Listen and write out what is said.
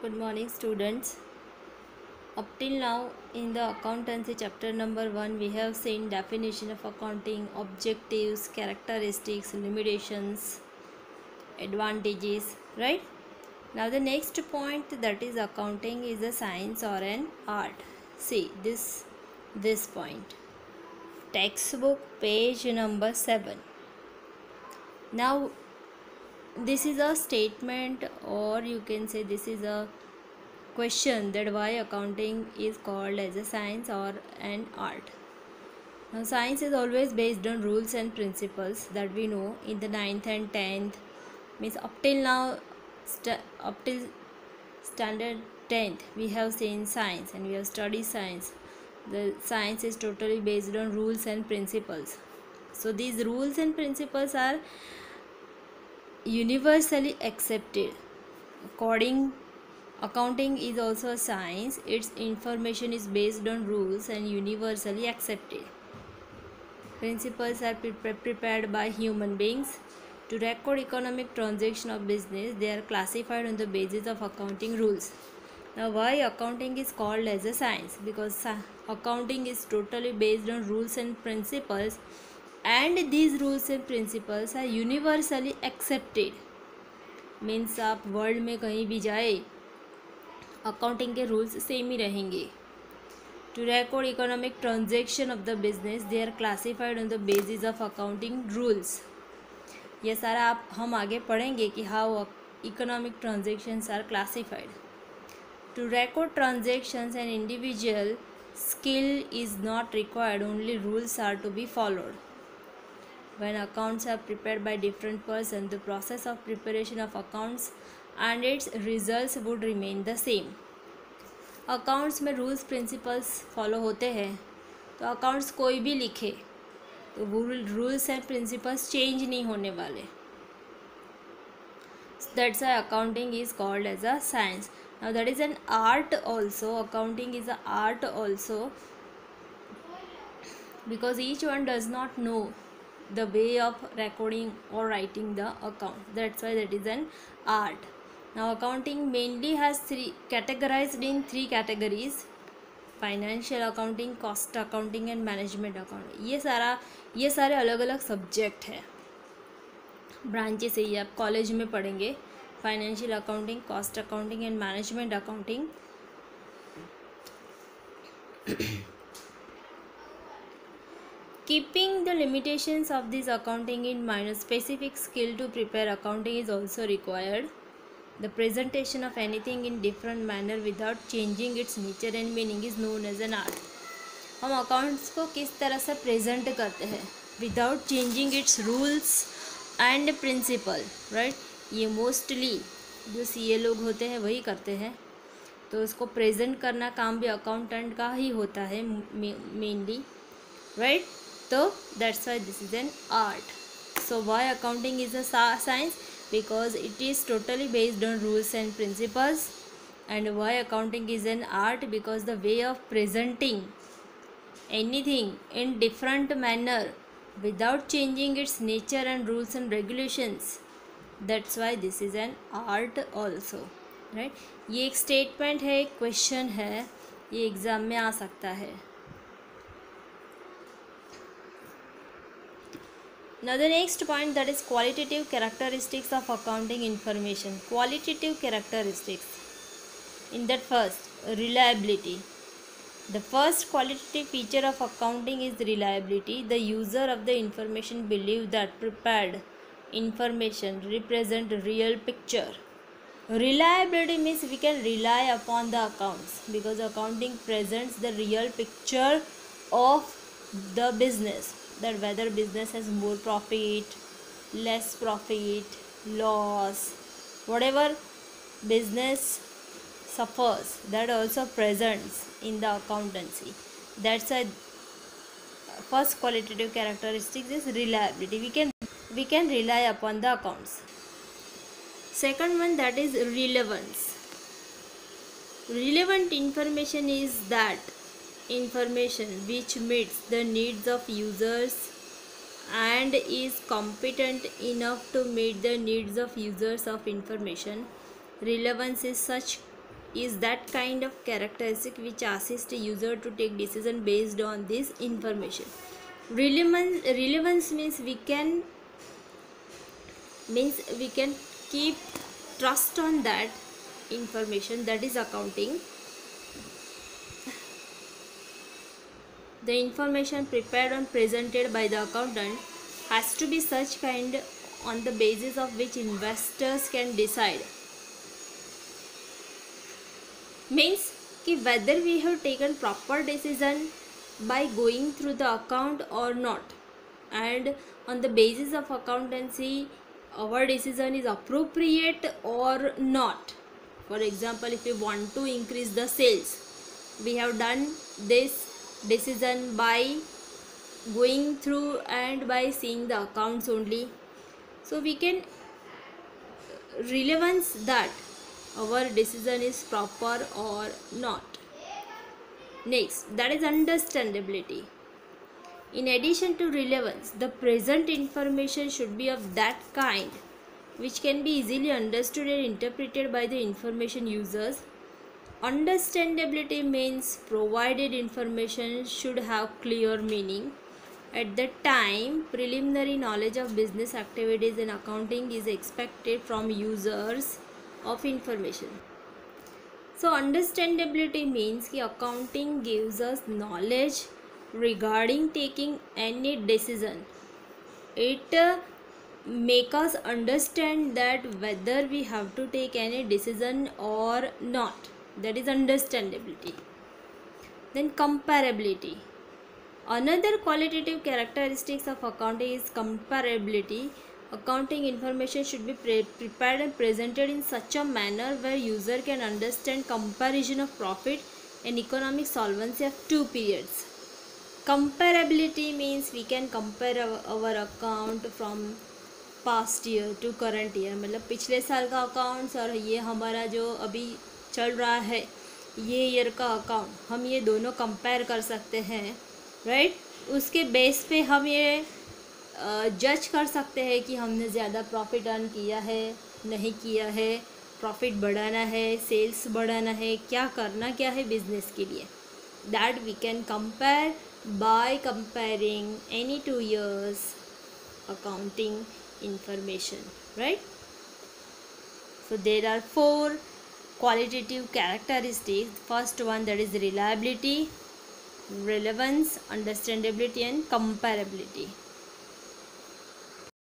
Good morning, students. Up till now, in the accountancy chapter number 1, we have seen definition of accounting, objectives, characteristics, limitations, advantages, right? Now, the next point, that is accounting is a science or an art. See this point. Textbook page number 7. Now, this is a statement, or you can say this is a question, that why accounting is called as a science or an art. Now, science is always based on rules and principles that we know in the 9th and 10th, means up till now, up till standard 10th we have seen science and we have studied science. The science is totally based on rules and principles. So these rules and principles are universally accepted. Accounting is also a science. Its information is based on rules and universally accepted. Principles are prepared by human beings to record economic transaction of business. They are classified on the basis of accounting rules. Now, why accounting is called as a science? Because accounting is totally based on rules and principles, and these rules and principles are universally accepted. Means आप world में कहीं भी जाए, accounting के rules same ही रहेंगे. To record economic transaction of the business, they are classified on the basis of accounting rules. ये सारा हम आगे पढ़ेंगे कि how economic transactions are classified. To record transactions and individual skill is not required, only rules are to be followed. When accounts are prepared by different persons, the process of preparation of accounts and its results would remain the same. Accounts में rules principles follow होते हैं, तो accounts कोई भी लिखे तो वो rules and principles change नहीं होने वाले. That's why accounting is called as a science. Now that is an art also. Accounting is an art also, because each one does not know the way of recording or writing the account. That's why that is an art. Now accounting mainly has categorized in three categories: financial accounting, cost accounting and management accounting. ये सारे अलग अलग subject है, branches है. ये आप college में पढ़ेंगे. Financial accounting, cost accounting and management accounting. Keeping the limitations of this accounting in mind, a specific skill to prepare accounting is also required. The presentation of anything in different manner without changing its nature and meaning is known as an art. हम accounts को किस तरह से present करते हैं without changing its rules and principle, right. ये mostly जो CA लोग होते हैं वही करते हैं. तो उसको प्रेजेंट करना काम भी अकाउंटेंट का ही होता है मेनली, राइट. तो that's why this is an art. So why accounting is a science? Because it is totally based on rules and principles. And why accounting is an art? Because the way of presenting anything in different manner without changing its nature and rules and regulations. That's why this is an art also, right. ये एक statement है, एक question है, ये exam में आ सकता है. Now the next point, that is qualitative characteristics of accounting information. Qualitative characteristics. In that, first, reliability. The first qualitative feature of accounting is reliability. The user of the information believes that prepared information represent real picture. Reliability means we can rely upon the accounts, because accounting presents the real picture of the business, that whether business has more profit, less profit, loss, whatever business suffers, that also presents in the accountancy. That's a first qualitative characteristic is reliability. We can rely upon the accounts. Second one, that is relevance. Relevant information is that information which meets the needs of users and is competent enough to meet the needs of users of information. Relevance is such is that kind of characteristic which assists a user to take decision based on this information. Relevance means we can keep trust on that information, that is accounting. The information prepared and presented by the accountant has to be such kind on the basis of which investors can decide. Means कि whether we have taken proper decision by going through the account or not, and on the basis of accountancy our decision is appropriate or not. For example, if we want to increase the sales, we have done this decision by going through and by seeing the accounts only. So we can relevance that our decision is proper or not. Next, that is understandability. In addition to relevance, the present information should be of that kind which can be easily understood and interpreted by the information users. Understandability means provided information should have clear meaning. At the time, preliminary knowledge of business activities and accounting is expected from users of information. So understandability means कि accounting gives us knowledge regarding taking any decision. It make us understand that whether we have to take any decision or not. That is understandability. Then comparability. Another qualitative characteristics of accounting is comparability. Accounting information should be prepared and presented in such a manner where user can understand comparison of profit and economic solvency of two periods. Comparability means we can compare our account from past year to current year. मतलब पिछले साल का accounts और ये हमारा जो अभी चल रहा है ये ईयर का अकाउंट, हम ये दोनों कंपेयर कर सकते हैं, राइट. उसके बेस पे हम ये जज कर सकते हैं कि हमने ज़्यादा प्रॉफिट अर्न किया है, नहीं किया है, प्रॉफिट बढ़ाना है, सेल्स बढ़ाना है, क्या करना क्या है बिजनेस के लिए. That we can compare by comparing any 2 years accounting information, right? So there are 4 qualitative characteristics. First one, that is reliability, relevance, understandability and comparability.